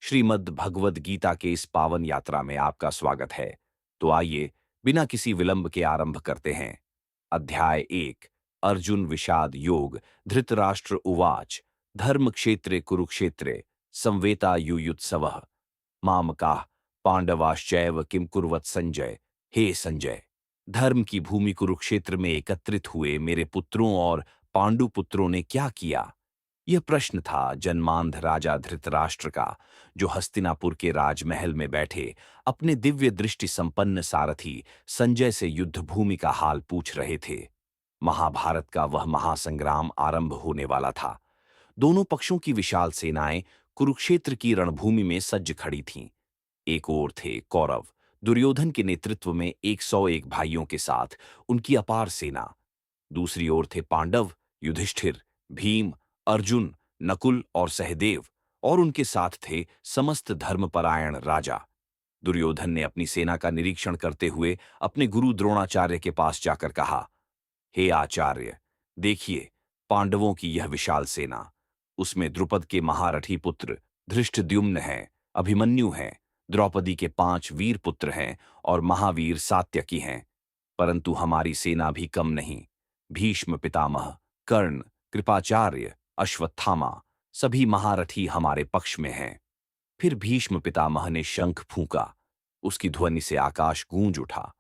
श्रीमद् भगवद गीता के इस पावन यात्रा में आपका स्वागत है। तो आइए बिना किसी विलंब के आरंभ करते हैं। अध्याय 1। अर्जुन विषाद योग। धृतराष्ट्र उवाच। धर्म क्षेत्रे कुरुक्षेत्रे संवेता युयुत्सवः मामकाः पांडवाश्चैव किम कुर्वत संजय। हे संजय, धर्म की भूमि कुरुक्षेत्र में एकत्रित हुए मेरे पुत्रों और पांडु पुत्रों ने क्या किया? यह प्रश्न था जन्मांध राजा धृतराष्ट्र का, जो हस्तिनापुर के राजमहल में बैठे अपने दिव्य दृष्टि संपन्न सारथी संजय से युद्ध भूमि का हाल पूछ रहे थे। महाभारत का वह महासंग्राम आरंभ होने वाला था। दोनों पक्षों की विशाल सेनाएं कुरुक्षेत्र की रणभूमि में सज्ज खड़ी थीं। एक ओर थे कौरव, दुर्योधन के नेतृत्व में 101 भाइयों के साथ उनकी अपार सेना। दूसरी ओर थे पांडव, युधिष्ठिर, भीम, अर्जुन, नकुल और सहदेव, और उनके साथ थे समस्त धर्मपरायण राजा। दुर्योधन ने अपनी सेना का निरीक्षण करते हुए अपने गुरु द्रोणाचार्य के पास जाकर कहा, हे आचार्य, देखिए पांडवों की यह विशाल सेना। उसमें द्रुपद के महारथी पुत्र धृष्टद्युम्न हैं, अभिमन्यु हैं, द्रौपदी के 5 वीर पुत्र हैं और महावीर सात्यकी हैं। परंतु हमारी सेना भी कम नहीं। भीष्म पितामह, कर्ण, कृपाचार्य, अश्वत्थामा, सभी महारथी हमारे पक्ष में हैं। फिर भीष्म पितामह ने शंख फूंका। उसकी ध्वनि से आकाश गूंज उठा।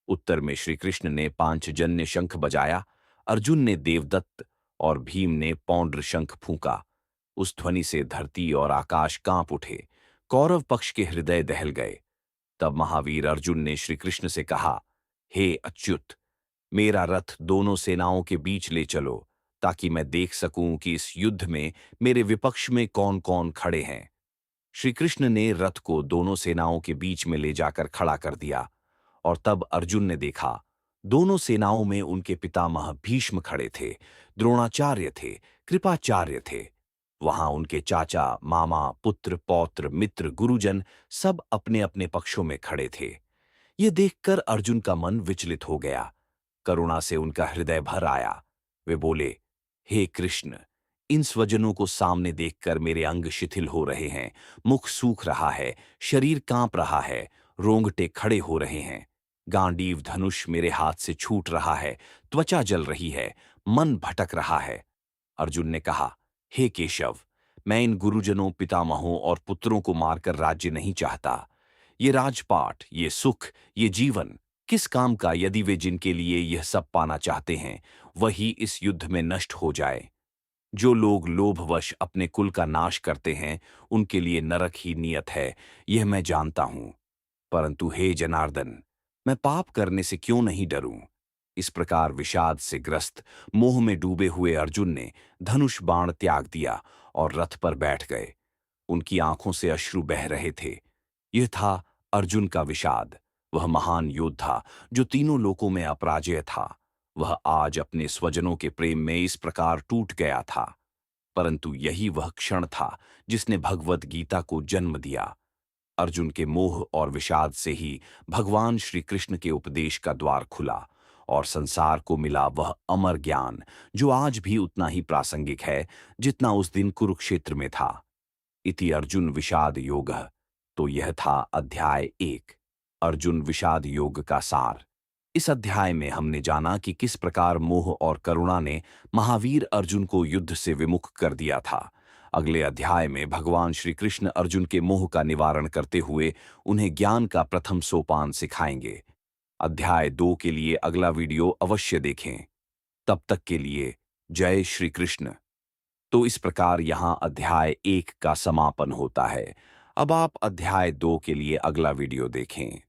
उत्तर में श्री कृष्ण ने पांचजन्य शंख बजाया, अर्जुन ने देवदत्त और भीम ने पौंड्र शंख फूंका। उस ध्वनि से धरती और आकाश कांप उठे। कौरव पक्ष के हृदय दहल गए। तब महावीर अर्जुन ने श्री कृष्ण से कहा, हे अच्युत, मेरा रथ दोनों सेनाओं के बीच ले चलो, ताकि मैं देख सकूं कि इस युद्ध में मेरे विपक्ष में कौन कौन खड़े हैं। श्री कृष्ण ने रथ को दोनों सेनाओं के बीच में ले जाकर खड़ा कर दिया, और तब अर्जुन ने देखा, दोनों सेनाओं में उनके पितामह भीष्म खड़े थे, द्रोणाचार्य थे, कृपाचार्य थे। वहां उनके चाचा, मामा, पुत्र, पौत्र, मित्र, गुरुजन सब अपने अपने पक्षों में खड़े थे। ये देखकर अर्जुन का मन विचलित हो गया। करुणा से उनका हृदय भर आया। वे बोले, हे कृष्ण, इन स्वजनों को सामने देखकर मेरे अंग शिथिल हो रहे हैं, मुख सूख रहा है, शरीर कांप रहा है, रोंगटे खड़े हो रहे हैं। गांडीव धनुष मेरे हाथ से छूट रहा है, त्वचा जल रही है, मन भटक रहा है। अर्जुन ने कहा, हे केशव, मैं इन गुरुजनों, पितामहों और पुत्रों को मारकर राज्य नहीं चाहता। ये राजपाट, ये सुख, ये जीवन किस काम का, यदि वे जिनके लिए यह सब पाना चाहते हैं वही इस युद्ध में नष्ट हो जाए। जो लोग लोभवश अपने कुल का नाश करते हैं, उनके लिए नरक ही नियत है, यह मैं जानता हूं। परंतु हे जनार्दन, मैं पाप करने से क्यों नहीं डरूं? इस प्रकार विषाद से ग्रस्त, मोह में डूबे हुए अर्जुन ने धनुष बाण त्याग दिया और रथ पर बैठ गए। उनकी आंखों से अश्रु बह रहे थे। यह था अर्जुन का विषाद। वह महान योद्धा, जो तीनों लोकों में अपराजेय था, वह आज अपने स्वजनों के प्रेम में इस प्रकार टूट गया था। परंतु यही वह क्षण था जिसने भगवद गीता को जन्म दिया। अर्जुन के मोह और विषाद से ही भगवान श्री कृष्ण के उपदेश का द्वार खुला, और संसार को मिला वह अमर ज्ञान, जो आज भी उतना ही प्रासंगिक है जितना उस दिन कुरुक्षेत्र में था। इति अर्जुन विषाद योगः। तो यह था अध्याय 1, अर्जुन विषाद योग का सार। इस अध्याय में हमने जाना कि किस प्रकार मोह और करुणा ने महावीर अर्जुन को युद्ध से विमुख कर दिया था। अगले अध्याय में भगवान श्री कृष्ण अर्जुन के मोह का निवारण करते हुए उन्हें ज्ञान का प्रथम सोपान सिखाएंगे। अध्याय 2 के लिए अगला वीडियो अवश्य देखें। तब तक के लिए जय श्री कृष्ण। तो इस प्रकार यहां अध्याय 1 का समापन होता है। अब आप अध्याय 2 के लिए अगला वीडियो देखें।